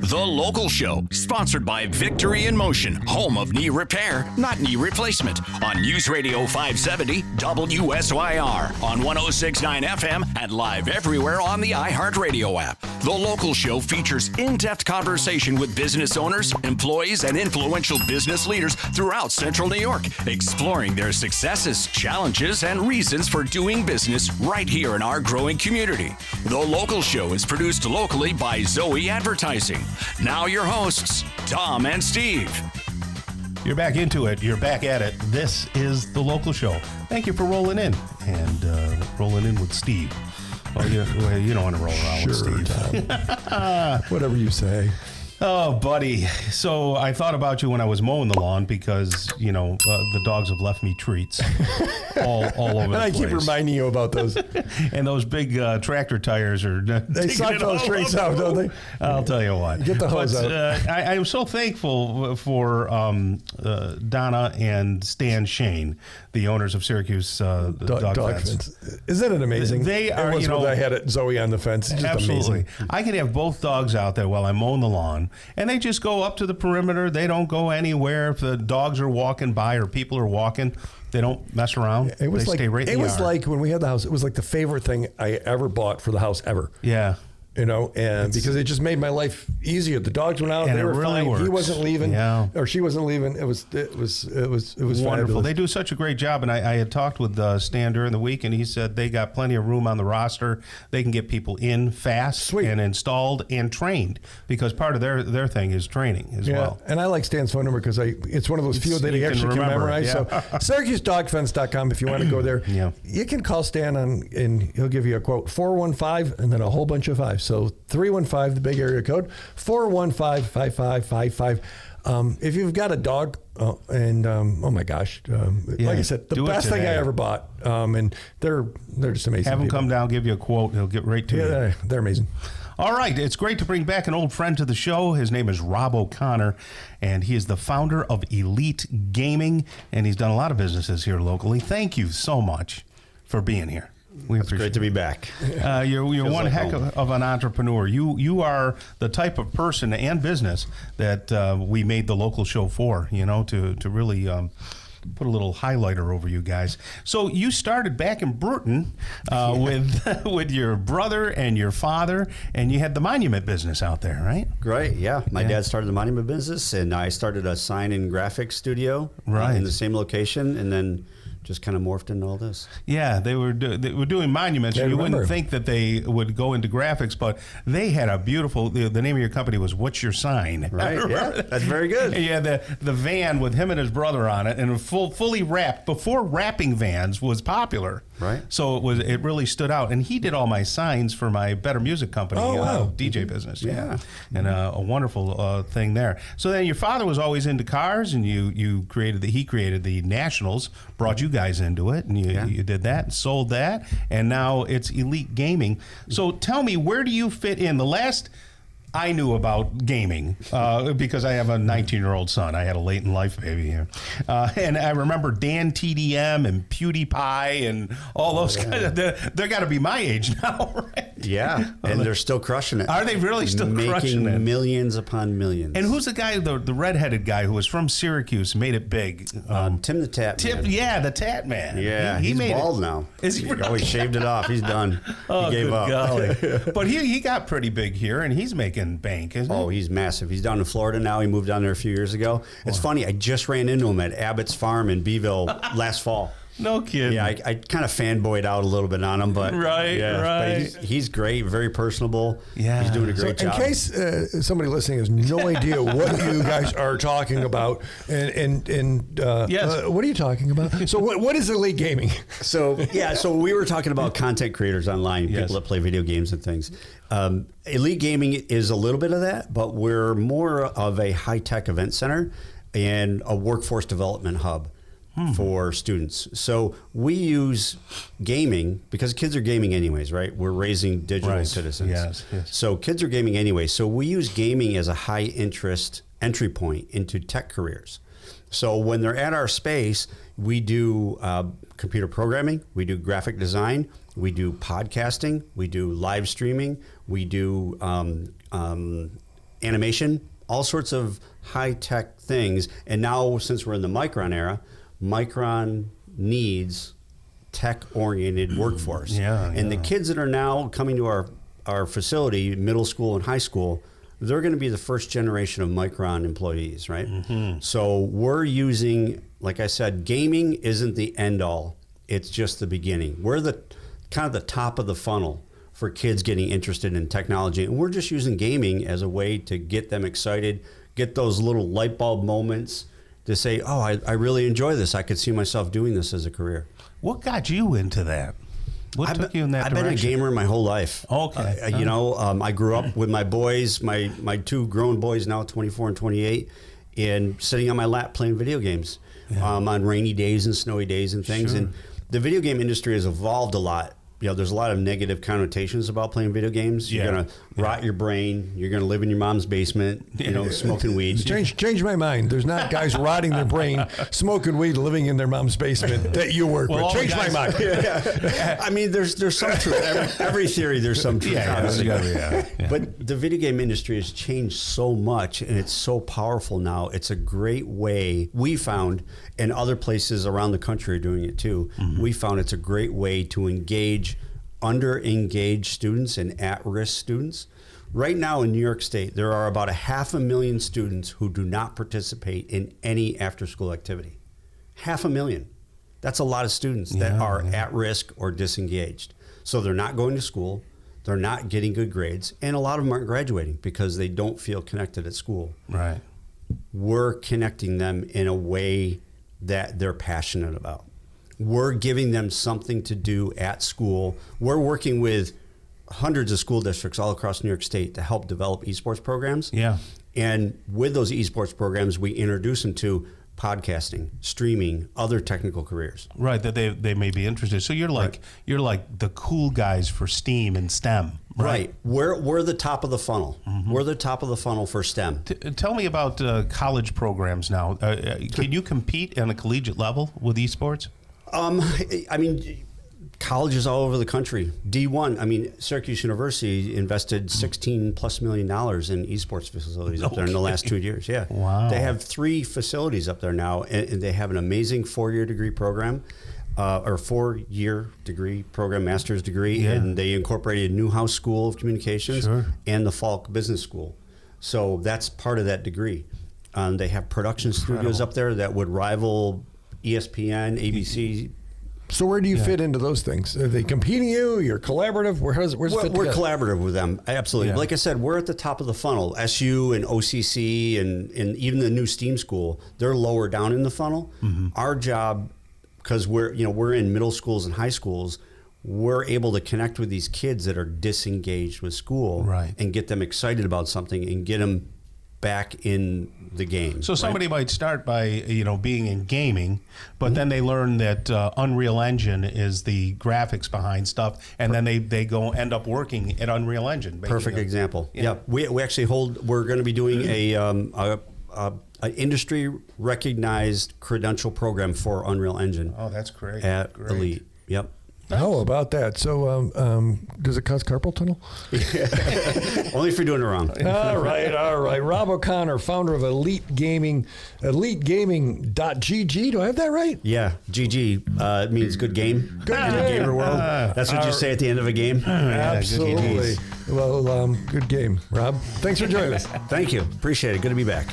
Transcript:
The Local Show, sponsored by Victory in Motion, home of knee repair, not knee replacement, on News Radio 570 WSYR, on 106.9 FM, and live everywhere on the iHeartRadio app. The Local Show features in-depth conversation with business owners, employees, and influential business leaders throughout Central New York, exploring their successes, challenges, and reasons for doing business right here in our growing community. The Local Show is produced locally by Zoe Advertising. Now your hosts, Tom and Steve. You're back into it. You're back at it. This is The Local Show. Thank you for rolling in. And rolling in with Steve. Oh, you don't want to roll around with Steve. Whatever you say. Oh, buddy. So I thought about you when I was mowing the lawn because, the dogs have left me treats all over and the I place. keep reminding you about those. And those big tractor tires are... They suck those treats out, don't they? I'll tell you what. Get the hose out. I am so thankful for Donna and Stan Shane, the owners of Syracuse Dog Fence. Isn't it amazing? They are, it was when I had Zoe on the fence. It's just absolutely amazing. I can have both dogs out there while I'm mowing the lawn, and they just go up to the perimeter. They don't go anywhere. If the dogs are walking by or people are walking, they don't mess around. It was they like stay right in the yard. like when we had the house. It was like the favorite thing I ever bought for the house ever. Yeah. And because it just made my life easier. The dogs went out; and they were really fine. Works. He wasn't leaving, or she wasn't leaving. It was wonderful. fabulous. They do such a great job. And I had talked with Stan during the week, and he said they got plenty of room on the roster. They can get people in fast and installed and trained because part of their thing is training as well. And I like Stan's phone number because it's one of those few that he actually can memorize. Yeah. So SyracuseDogFence.com if you want to go there. Yeah. You can call Stan and he'll give you a quote 415 and then a whole bunch of fives. So 315, the big area code, 415-5555. If you've got a dog, oh my gosh, like I said, the best thing I ever bought, and they're just amazing. Have him people. come down, give you a quote, he'll get right to you. They're amazing. All right, it's great to bring back an old friend to the show. His name is Rob O'Connor, and he is the founder of Elite Gaming, and he's done a lot of businesses here locally. Thank you so much for being here. It's great to be back. You're one like heck of an entrepreneur. You are the type of person and business that we made the Local Show for, to really put a little highlighter over you guys. So you started back in Bruton with your brother and your father, and you had the monument business out there, right? Great, yeah. My dad started the monument business, and I started a sign and graphics studio in the same location, and then just kind of morphed into all this. Yeah, they were doing monuments, and you wouldn't think that they would go into graphics, but they had a beautiful, the name of your company was What's Your Sign? Right, yeah, that's very good. And you had the van with him and his brother on it, and fully wrapped, before wrapping vans was popular. Right. So it really stood out, and he did all my signs for my Better Music company, DJ business. Yeah. And a wonderful thing there. So then your father was always into cars, and he created the Nationals, brought you guys into it, and you did that and sold that, and now it's Elite Gaming. So tell me, where do you fit in? The last I knew about gaming because I have a 19-year-old son. I had a late in life baby here. And I remember Dan TDM and PewDiePie and all those guys. They're got to be my age now, right? Yeah, and they're still crushing it. Are they really still crushing it? Making millions upon millions. And who's the guy, the redheaded guy who was from Syracuse, made it big? Tim the Tat Man. Yeah, the Tat Man. Yeah, he he's made bald it. now. Is he really? Oh, he shaved it off. He's done. Oh, he gave up. Golly. But he got pretty big here, and he's making bank, isn't he? Oh, he's massive. He's down in Florida now. He moved down there a few years ago. It's funny. I just ran into him at Abbott's Farm in Beeville last fall. No kidding. Yeah, I kind of fanboyed out a little bit on him, but right. But he's great, very personable. Yeah, he's doing a great job. In case somebody listening has no idea what you guys are talking about, and yes. What are you talking about? So what is Elite Gaming? So we were talking about content creators online, people that play video games and things. Elite Gaming is a little bit of that, but we're more of a high-tech event center and a workforce development hub for students. So we use gaming because kids are gaming anyways, right? We're raising digital citizens. Yes. So kids are gaming anyway. So we use gaming as a high interest entry point into tech careers. So when they're at our space, we do computer programming, we do graphic design, we do podcasting, we do live streaming, we do animation, all sorts of high-tech things. And now, since we're in the Micron era, Micron needs tech-oriented workforce. And the kids that are now coming to our facility, middle school and high school, they're going to be the first generation of Micron employees, right? So we're using, like I said, gaming isn't the end all. It's just the beginning. We're the kind of the top of the funnel for kids getting interested in technology. And we're just using gaming as a way to get them excited, get those little light bulb moments to say, oh, I really enjoy this. I could see myself doing this as a career. What got you into that? What took you in that direction? I've been a gamer my whole life. Okay. You know, I grew up with my boys, my two grown boys now, 24 and 28, and sitting on my lap playing video games on rainy days and snowy days and things. And the video game industry has evolved a lot. You know, there's a lot of negative connotations about playing video games. You're going to rot your brain. You're going to live in your mom's basement, you know, smoking weed. Change my mind. There's not guys rotting their brain, smoking weed, living in their mom's basement that you work with. Change my mind. I mean, there's some truth. Every theory, there's some truth. But the video game industry has changed so much, and it's so powerful now. It's a great way, we found, and other places around the country are doing it too. We found it's a great way to engage under-engaged students and at-risk students. Right now in New York State, there are about 500,000 students who do not participate in any after-school activity. 500,000. That's a lot of students that are at risk or disengaged. So they're not going to school, they're not getting good grades, and a lot of them aren't graduating because they don't feel connected at school. Right. We're connecting them in a way that they're passionate about. We're giving them something to do at school. We're working with hundreds of school districts all across New York State to help develop esports programs. And with those esports programs, we introduce them to podcasting, streaming, other technical careers. Right, that they may be interested. So you're like the cool guys for STEAM and STEM. Right. We're the top of the funnel. We're the top of the funnel for STEM. Tell me about college programs now. Can you compete on a collegiate level with esports? I mean, colleges all over the country. D1, I mean, Syracuse University invested $16+ million in esports facilities up there in the last 2 years. Wow. They have 3 facilities up there now, and they have an amazing 4-year degree program, or 4-year degree program, master's degree, and they incorporated Newhouse School of Communications and the Falk Business School. So that's part of that degree. They have production studios up there that would rival ESPN, ABC. So where do you fit into those things? Are they competing you? You're collaborative? Where's it fit We're together? collaborative with them, absolutely. Like I said, we're at the top of the funnel. SU and OCC and even the new STEAM school, they're lower down in the funnel. Our job, because we're in middle schools and high schools, we're able to connect with these kids that are disengaged with school and get them excited about something and get them back in the game. So somebody might start by being in gaming, but then they learn that Unreal Engine is the graphics behind stuff, and then they end up working at Unreal Engine. Perfect example. We actually we're going to be doing a industry recognized credential program for Unreal Engine. Oh, that's great. At Elite. Yep. How about that? So, does it cause carpal tunnel? Only if you're doing it wrong. All right. Rob O'Connor, founder of Elite Gaming, elitegaming.gg. Do I have that right? Yeah, GG. It means good game. Good in the gamer world. That's what you say at the end of a game. Absolutely. Well, good game, Rob. Thanks for joining us. Thank you. Appreciate it. Good to be back.